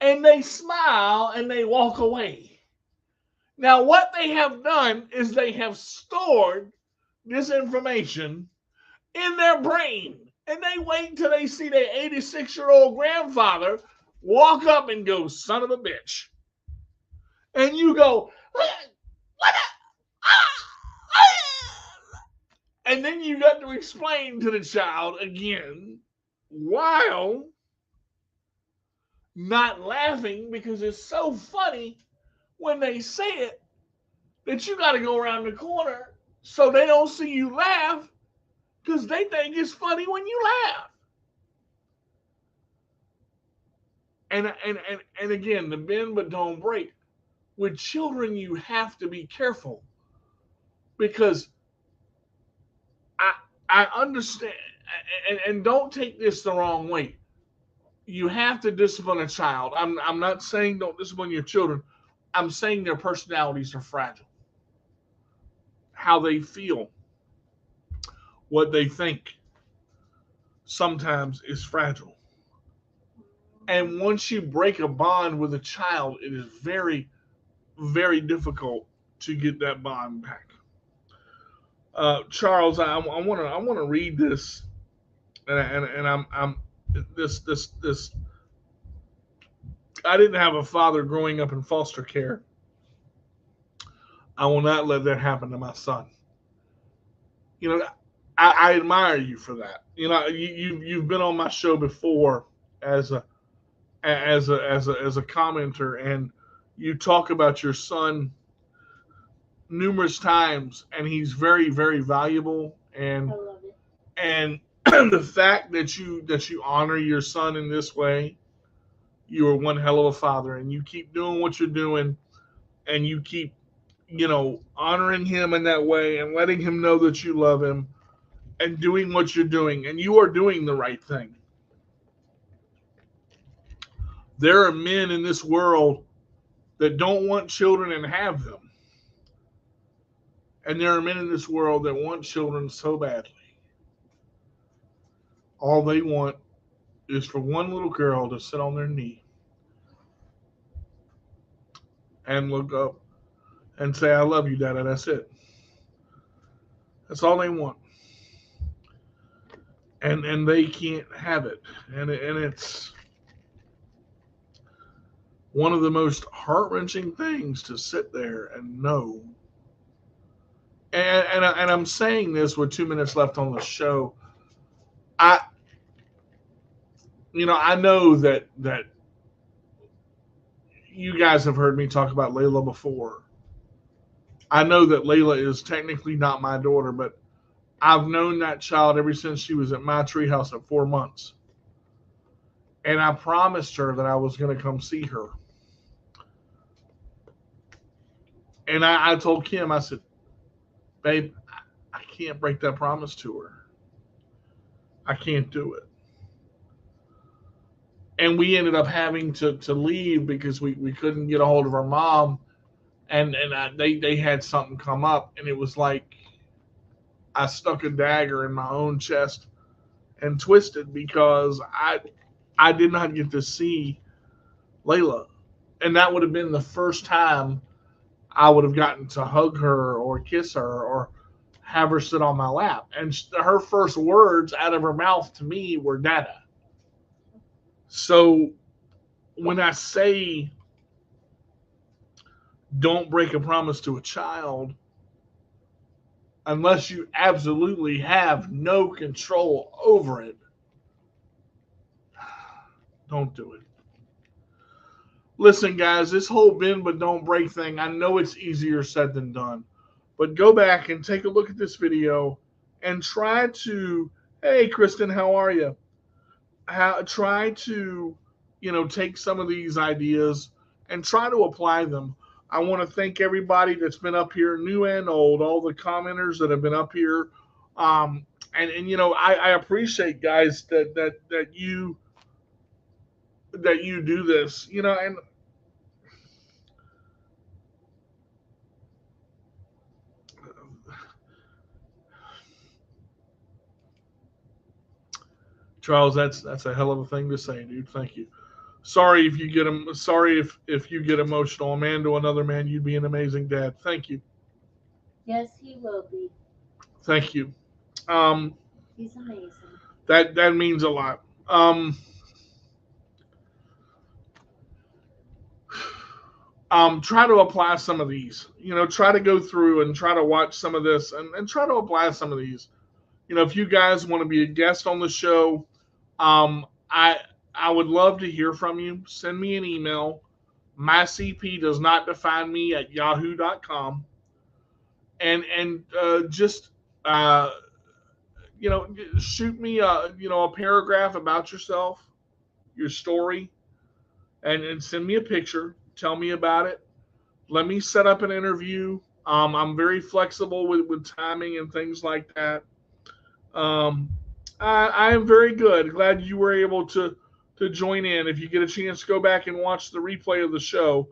And they smile and they walk away. Now, what they have done is they have stored this information in their brain. And they wait until they see their 86-year-old grandfather walk up and go, son of a bitch. And you go, what? And then you got to explain to the child again while not laughing because it's so funny when they say it that you got to go around the corner so they don't see you laugh because they think it's funny when you laugh. And again, the bend but don't break. With children, you have to be careful because I understand, and don't take this the wrong way. You have to discipline a child. I'm not saying don't discipline your children. I'm saying their personalities are fragile. How they feel, what they think, sometimes is fragile. And once you break a bond with a child, it is very, very difficult to get that bond back. Charles, I want to read this, and I'm this. I didn't have a father growing up in foster care. I will not let that happen to my son. You know, I admire you for that. You know, you've been on my show before as a commenter, and you talk about your son numerous times, and he's very, very valuable. I love it. And the fact that you honor your son in this way, you are one hell of a father, and you keep doing what you're doing, and you keep honoring him in that way and letting him know that you love him and doing what you're doing, and you are doing the right thing. There are men in this world that don't want children and have them. And there are men in this world that want children so badly. All they want is for one little girl to sit on their knee and look up and say, I love you, Dada. That's it. That's all they want. And they can't have it. And it's one of the most heart-wrenching things to sit there and know. And I'm saying this with 2 minutes left on the show. I know that you guys have heard me talk about Layla before. I know that Layla is technically not my daughter, but I've known that child ever since she was at my treehouse at 4 months. And I promised her that I was going to come see her. And I told Kim, I said, babe, I can't break that promise to her. I can't do it. And we ended up having to leave because we couldn't get a hold of our mom. And they had something come up, and it was like I stuck a dagger in my own chest and twisted because I did not get to see Layla. And that would have been the first time I would have gotten to hug her or kiss her or have her sit on my lap. And her first words out of her mouth to me were Dada. So when I say don't break a promise to a child, unless you absolutely have no control over it, don't do it. Listen, guys, this whole bend but don't break thing, I know it's easier said than done. But go back and take a look at this video and try to, hey, Kristen, how are you? Try to take some of these ideas and try to apply them. I want to thank everybody that's been up here, new and old, all the commenters that have been up here. And I appreciate, guys, that you do this, and Charles, that's a hell of a thing to say, dude. Thank you. Sorry if you get emotional. A man to another man, you'd be an amazing dad. Thank you. Yes, he will be. Thank you. Um, He's amazing. that means a lot. Try to apply some of these. Try to go through and try to watch some of this and try to apply some of these. If you guys want to be a guest on the show, um, I I would love to hear from you. Send me an email. My CP does not define me at yahoo.com. And just uh, shoot me a paragraph about yourself, your story, and send me a picture. Tell me about it. Let me set up an interview. I'm very flexible with timing and things like that. Um, I am very good. Glad you were able to join in. If you get a chance to go back and watch the replay of the show.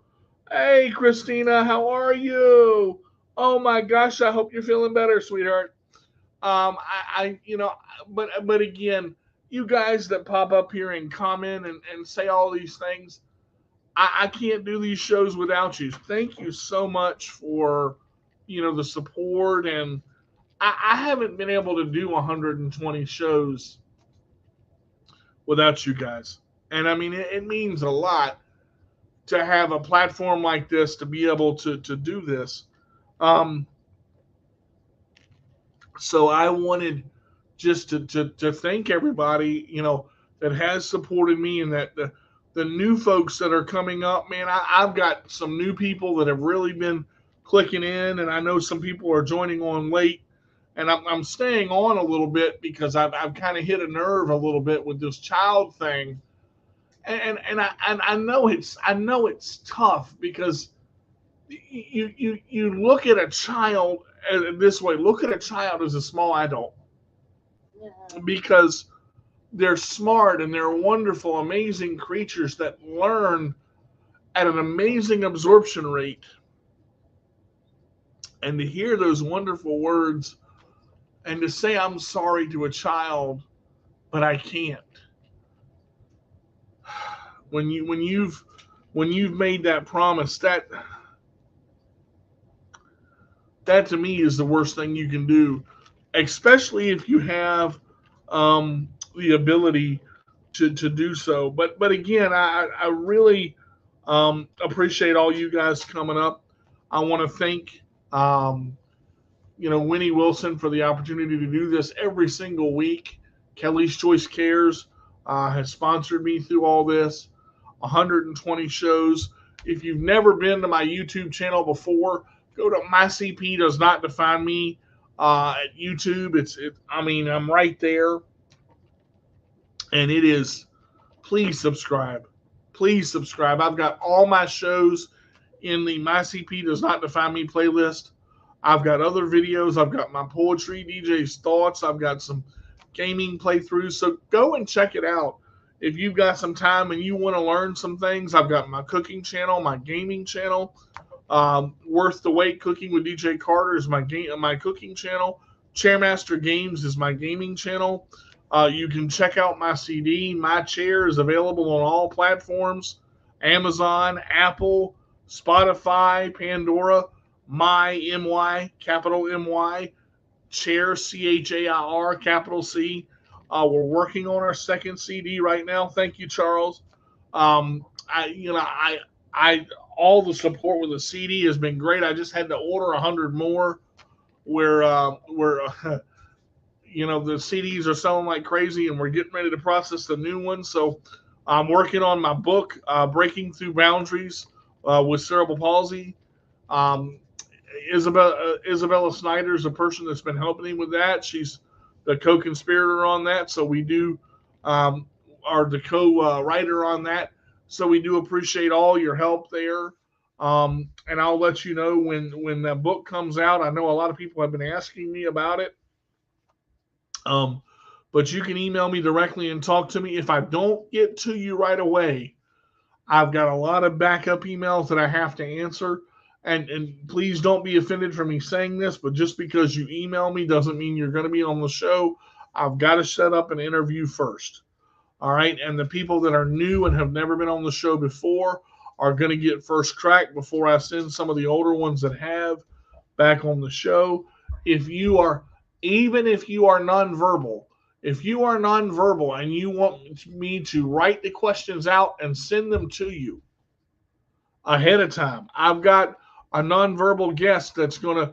Hey, Christina, how are you? Oh my gosh, I hope you're feeling better, sweetheart. But again, you guys that pop up here and comment and say all these things, I can't do these shows without you. Thank you so much for the support, and I haven't been able to do 120 shows without you guys. And I mean, it means a lot to have a platform like this to be able to do this. Um, so I wanted just to thank everybody, that has supported me, and that the new folks that are coming up, man, I've got some new people that have really been clicking in, and I know some people are joining on late, and I'm staying on a little bit because I've kind of hit a nerve a little bit with this child thing, and I know it's tough because you look at a child this way. Look at a child as a small adult Yeah. because they're smart and they're wonderful, amazing creatures that learn at an amazing absorption rate. And to hear those wonderful words and to say I'm sorry to a child, but I can't. When you've made that promise, that to me is the worst thing you can do, especially if you have the ability to do so. But again, I really appreciate all you guys coming up. I want to thank Winnie Wilson for the opportunity to do this every single week. Kelly's Choice Cares has sponsored me through all this. 120 shows. If you've never been to my YouTube channel before, go to My CP Does Not Define Me at YouTube. I'm right there, and it is. Please subscribe. Please subscribe. I've got all my shows in the My CP Does Not Define Me playlist. I've got other videos. I've got my poetry, DJ's thoughts. I've got some gaming playthroughs. So go and check it out. If you've got some time and you want to learn some things, I've got my cooking channel, my gaming channel. Worth the Wait Cooking with DJ Carter is my cooking channel. Chairmaster Games is my gaming channel. You can check out my CD. My Chair is available on all platforms: Amazon, Apple, Spotify, Pandora. Capital My, Chair, CHAIR, capital C. We're working on our second CD right now. Thank you, Charles. I all the support with the CD has been great. I just had to order 100 more. Where the CDs are selling like crazy, and we're getting ready to process the new one. So I'm working on my book, Breaking Through Boundaries with Cerebral Palsy. Um, Isabella Snyder is a person that's been helping me with that. She's the co-conspirator on that. So we do are the co-writer on that. So we do appreciate all your help there. And I'll let you know when that book comes out. I know a lot of people have been asking me about it. Um, but you can email me directly and talk to me. If I don't get to you right away, I've got a lot of backup emails that I have to answer. And please don't be offended for me saying this, but just because you email me doesn't mean you're going to be on the show. I've got to set up an interview first. All right. And the people that are new and have never been on the show before are going to get first crack before I send some of the older ones that have back on the show. Even if you are nonverbal, if you are nonverbal and you want me to write the questions out and send them to you ahead of time, I've got a nonverbal guest that's gonna.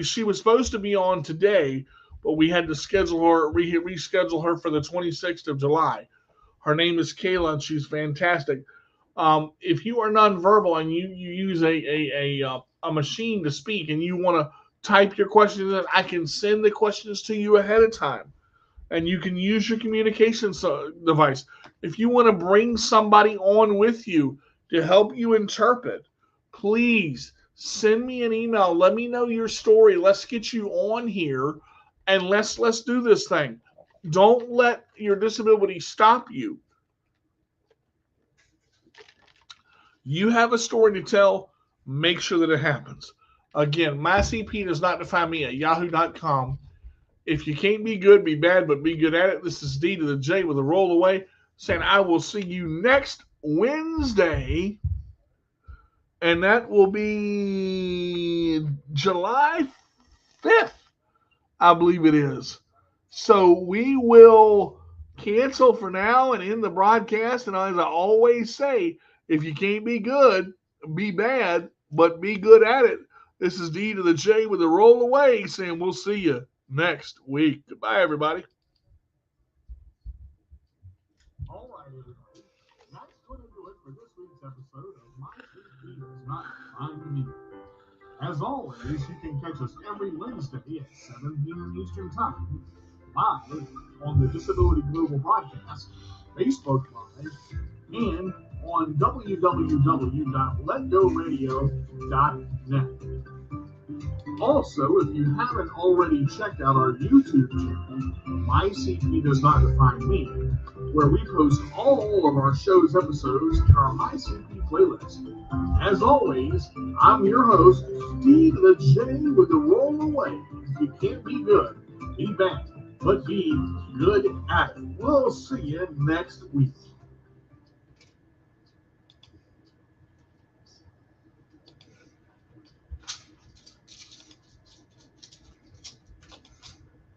She was supposed to be on today, but we had to reschedule her for the 26th of July. Her name is Kayla, and she's fantastic. If you are nonverbal and you use a machine to speak and you want to type your questions in, I can send the questions to you ahead of time, and you can use your communication device. If you want to bring somebody on with you to help you interpret, please send me an email. Let me know your story. Let's get you on here, and let's do this thing. Don't let your disability stop you. You have a story to tell, make sure that it happens. Again, my CP does not define me at yahoo.com. If you can't be good, be bad, but be good at it. This is D to the J with a roll away, saying I will see you next Wednesday, and that will be July 5th, I believe it is. So we will cancel for now and end the broadcast. And as I always say, if you can't be good, be bad, but be good at it. This is D to the J with a roll away, saying we'll see you next week. Goodbye, everybody. All right, everybody. That's going to do it for this week's episode of My CP Does Not Define Me. As always, you can catch us every Wednesday at 7 p.m. Eastern Time, live on the Disability Global Broadcast, Facebook Live, and on www.letgoradio.net. Also, if you haven't already checked out our YouTube channel, My CP Does Not Define Me, where we post all of our show's episodes in our My CP playlist. As always, I'm your host, Steve the J with the roll away. You can't be good, be bad, but be good at it. We'll see you next week.